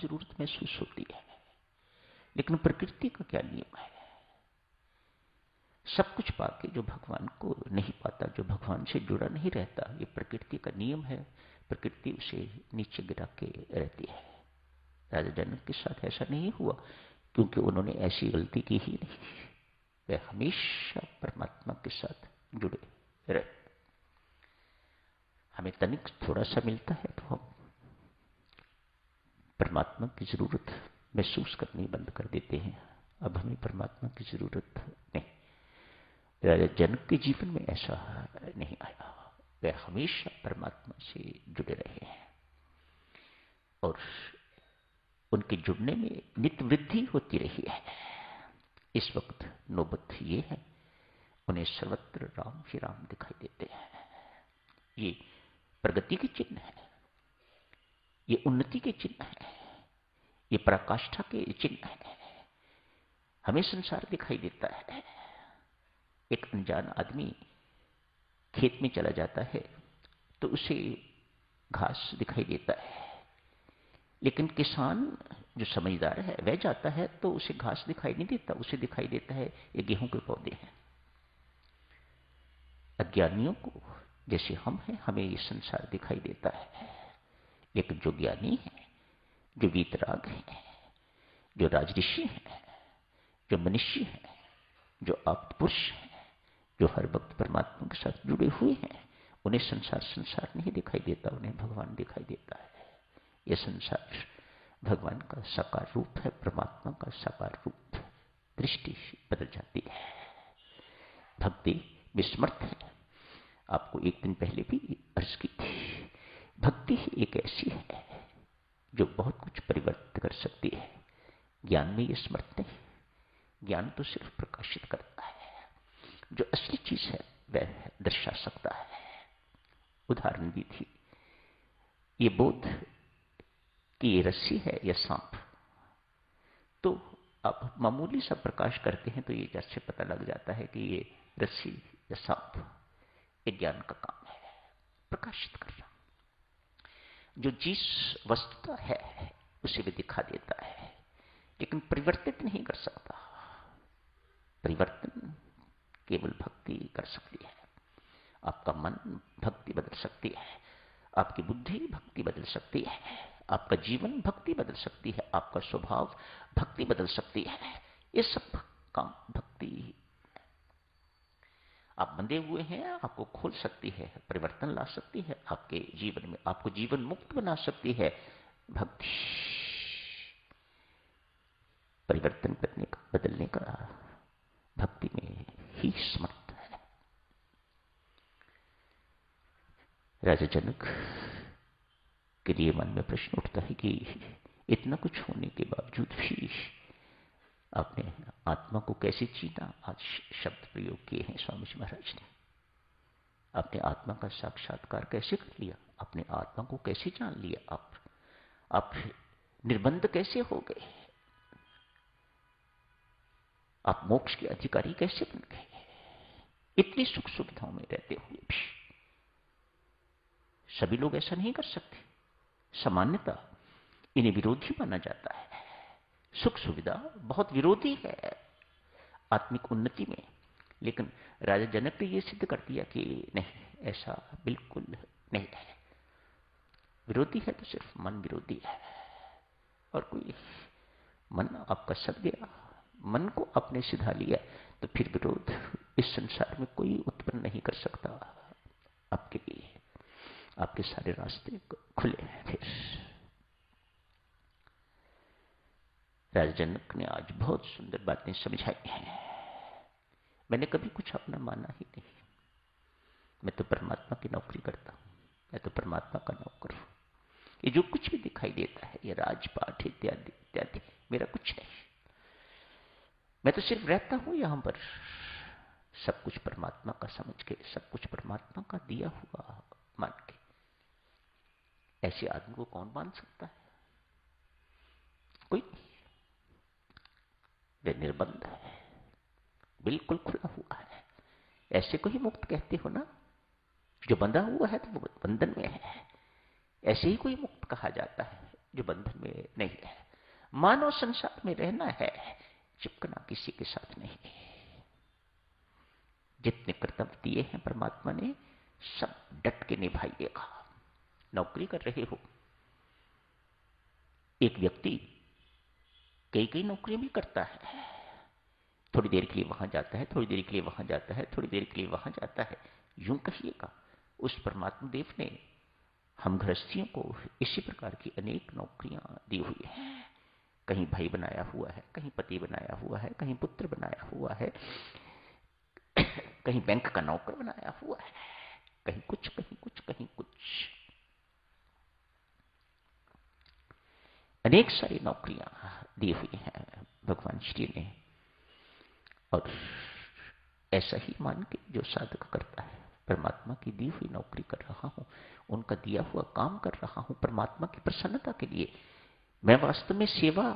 जरूरत महसूस होती है। लेकिन प्रकृति का क्या नियम है? सब कुछ पाके जो भगवान को नहीं पाता, जो भगवान से जुड़ा नहीं रहता, ये प्रकृति का नियम है। प्रकृति उसे नीचे गिरा के रहती है। राजा जनक के साथ ऐसा नहीं हुआ, क्योंकि उन्होंने ऐसी गलती की ही नहीं। वे हमेशा परमात्मा के साथ जुड़े रहे। हमें तनिक थोड़ा सा मिलता है तो हम परमात्मा की जरूरत महसूस करनी बंद कर देते हैं। अब हमें परमात्मा की जरूरत नहीं। राजा जनक के जीवन में ऐसा नहीं आया। वे हमेशा परमात्मा से जुड़े रहे हैं और उनके जुड़ने में नित्य वृद्धि होती रही है। इस वक्त नौबत ये है, उन्हें सर्वत्र राम ही राम दिखाई देते हैं। ये प्रगति के चिन्ह है, ये उन्नति के चिन्ह है, ये पराकाष्ठा के चिन्ह है। हमें संसार दिखाई देता है। एक अनजान आदमी खेत में चला जाता है तो उसे घास दिखाई देता है, लेकिन किसान जो समझदार है वह जाता है तो उसे घास दिखाई नहीं देता, उसे दिखाई देता है ये गेहूं के पौधे हैं। अज्ञानियों को, जैसे हम हैं, हमें ये संसार दिखाई देता है। लेकिन जो ज्ञानी है, जो वीतराग है, जो राजऋषि है, जो मनुष्य है, जो आप्त पुरुष है, जो हर वक्त परमात्मा के साथ जुड़े हुए हैं, उन्हें संसार संसार नहीं दिखाई देता, उन्हें भगवान दिखाई देता है। यह संसार भगवान का साकार रूप है, परमात्मा का साकार रूप। दृष्टि बदल जाती है। भक्ति विस्मृत है। आपको एक दिन पहले भी अर्ज की थी, भक्ति एक ऐसी है जो बहुत कुछ परिवर्तित कर सकती है। ज्ञान में ये स्मृत नहीं। ज्ञान तो सिर्फ प्रकाशित करता है, जो असली चीज है वह दर्शा सकता है। उदाहरण भी थी, ये बोध कि ये रस्सी है या सांप, तो आप मामूली सा प्रकाश करते हैं तो ये जैसे से पता लग जाता है कि ये रस्सी या सांप। ये ज्ञान का काम है, प्रकाशित करना। जो जिस वस्तुता है उसे भी दिखा देता है, लेकिन परिवर्तित नहीं कर सकता। परिवर्तन केवल भक्ति कर सकती है। आपका मन भक्ति बदल सकती है, आपकी बुद्धि भक्ति बदल सकती है, आपका जीवन भक्ति बदल सकती है, आपका स्वभाव भक्ति बदल सकती है। ये सब काम भक्ति। आप बंधे हुए हैं, आपको खोल सकती है, परिवर्तन ला सकती है आपके जीवन में, आपको जीवन मुक्त बना सकती है भक्ति। परिवर्तन करने का, बदलने का भक्ति में ही समर्थ है। राजा जनक के लिए मन में प्रश्न उठता है कि इतना कुछ होने के बावजूद भी आपने आत्मा को कैसे जीना। आज शब्द प्रयोग किए हैं स्वामी जी महाराज ने। आपने आत्मा का साक्षात्कार कैसे कर लिया, आपने आत्मा को कैसे जान लिया, आप निर्बंध कैसे हो गए, आप मोक्ष के अधिकारी कैसे बन गए। इतनी सुख सुविधाओं में रहते हुए भी सभी लोग ऐसा नहीं कर सकते। सामान्यता इन्हें विरोधी माना जाता है। सुख सुविधा बहुत विरोधी है आत्मिक उन्नति में। लेकिन राजा जनक ने यह सिद्ध कर दिया कि नहीं, ऐसा बिल्कुल नहीं है। विरोधी है तो सिर्फ मन विरोधी है, और कोई मन आपका सद गया, मन को आपने सिधा लिया, तो फिर विरोध इस संसार में कोई उत्पन्न नहीं कर सकता आपके लिए। आपके सारे रास्ते खुले हैं। फिर राजा जनक ने आज बहुत सुंदर बातें समझाई हैं। मैंने कभी कुछ अपना माना ही नहीं। मैं तो परमात्मा की नौकरी करता हूं, मैं तो परमात्मा का नौकर हूं। ये जो कुछ भी दिखाई देता है, ये राजपाट इत्यादि इत्यादि, मेरा कुछ नहीं। मैं तो सिर्फ रहता हूं यहां पर, सब कुछ परमात्मा का समझ के, सब कुछ परमात्मा का दिया हुआ मान के। ऐसे आदमी को कौन मान सकता है? कोई नहीं। वे निर्बंध है, बिल्कुल खुला हुआ है। ऐसे को ही मुक्त कहते हो ना। जो बंधा हुआ है तो वो बंधन में है, ऐसे ही कोई मुक्त कहा जाता है। जो बंधन में नहीं है। मानव संसार में रहना है, चिपकना किसी के साथ नहीं। जितने कर्तव्य दिए हैं परमात्मा ने, सब डट के निभाइएगा। नौकरी कर रहे हो, एक व्यक्ति कई कई नौकरियां भी करता है, थोड़ी देर के लिए वहां जाता है, थोड़ी देर के लिए वहां जाता है, थोड़ी देर के लिए वहां जाता है। यूं कहिएगा, उस परमात्मा देव ने हम गृहस्थियों को इसी प्रकार की अनेक नौकरियां दी हुई हैं। कहीं भाई बनाया हुआ है, कहीं पति बनाया हुआ है, कहीं पुत्र बनाया हुआ है, कहीं बैंक का नौकर बनाया हुआ है, कहीं कुछ कहीं कुछ कहीं कुछ। अनेक सारी नौकरियां दी हुई हैं भगवान श्री ने। और ऐसा ही मान के जो साधक करता है, परमात्मा की दी हुई नौकरी कर रहा हूं, उनका दिया हुआ काम कर रहा हूं परमात्मा की प्रसन्नता के लिए। मैं वास्तव में सेवा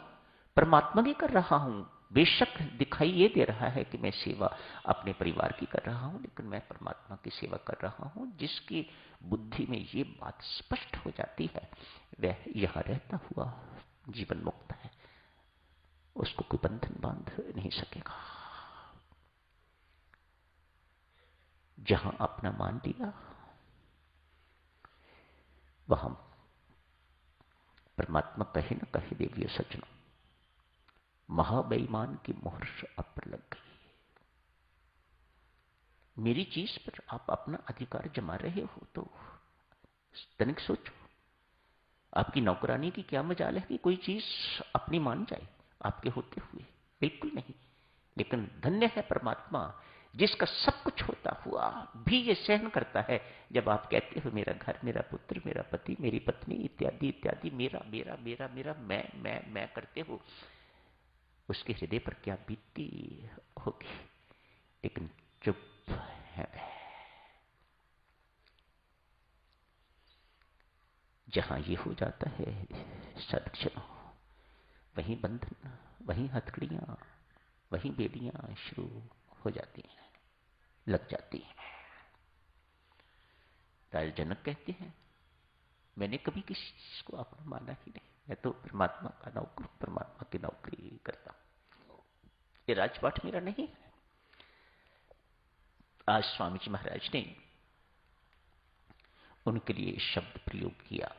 परमात्मा की कर रहा हूं। बेशक दिखाई ये दे रहा है कि मैं सेवा अपने परिवार की कर रहा हूं, लेकिन मैं परमात्मा की सेवा कर रहा हूं। जिसकी बुद्धि में ये बात स्पष्ट हो जाती है, वह यहां रहता हुआ जीवन मुक्त है, उसको कोई बंधन बांध नहीं सकेगा। जहां अपना मान लिया, वहां परमात्मा कहे न कहे देवियों सज्जनों, महाबेईमान की मोहर आप पर लग गई। मेरी चीज पर आप अपना अधिकार जमा रहे हो तो तनिक सोचो, आपकी नौकरानी की क्या मजाल है कि कोई चीज अपनी मान जाए आपके होते हुए? बिल्कुल नहीं। लेकिन धन्य है परमात्मा जिसका सब कुछ होता हुआ भी ये सहन करता है जब आप कहते हो मेरा घर, मेरा पुत्र, मेरा पति, मेरी पत्नी इत्यादि इत्यादि, मेरा मेरा मेरा मेरा, मैं करते हो। उसके हृदय पर क्या बीतती होगी। लेकिन चुप है। जहां ये हो जाता है सदक्षणों, वहीं बंधन, वहीं हथकड़ियां, वहीं बेड़ियां शुरू हो जाती हैं, लग जाती हैं। राजा जनक कहते हैं, मैंने कभी किसी चीज को अपना माना ही नहीं, मैं तो परमात्मा का नौकर, परमात्मा की नौकरी करता हूं। ये राजपाट मेरा नहीं है। आज स्वामी जी महाराज ने उनके लिए शब्द प्रयोग किया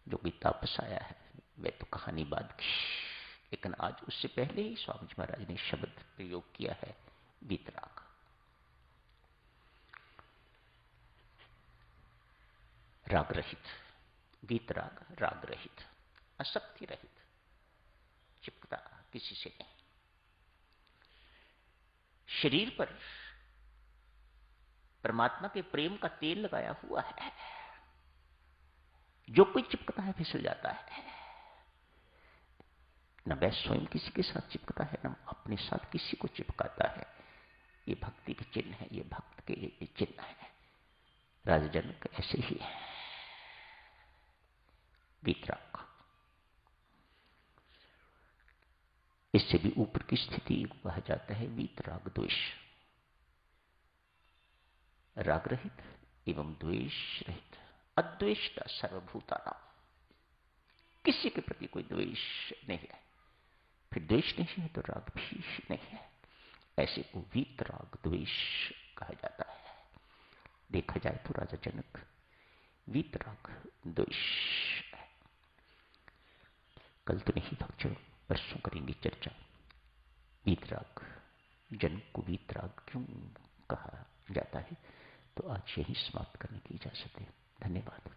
जो कोई तापस आया है, वह तो कहानी बाद की, लेकिन आज उससे पहले ही स्वामी जी महाराज ने शब्द प्रयोग किया है, वीतराग। राग रहित, वीतराग, राग रहित, आसक्ति रहित, चिपकता किसी से नहीं। शरीर पर परमात्मा के प्रेम का तेल लगाया हुआ है, जो कोई चिपकता है फिसल जाता है। न वह स्वयं किसी के साथ चिपकता है, न अपने साथ किसी को चिपकाता है। ये भक्ति के चिन्ह है, ये भक्त के चिन्ह है। राजा जनक ऐसे ही है, वीतराग। इससे भी ऊपर की स्थिति कहा जाता है वीतराग द्वेष। राग रहित एवं द्वेष रहित, अद्वेष्टा सर्वभूतानां, किसी के प्रति कोई द्वेष नहीं है। फिर द्वेष नहीं है तो राग भी नहीं है। ऐसे को वीतराग द्वेष कहा जाता है। देखा जाए तो राजा जनक वीतराग द्वेष है। कल तो नहीं भक्तों, परसों करेंगे चर्चा, वीतराग, जनक को वीतराग क्यों कहा जाता है। तो आज यही समाप्त करने की इजाजत है। धन्यवाद।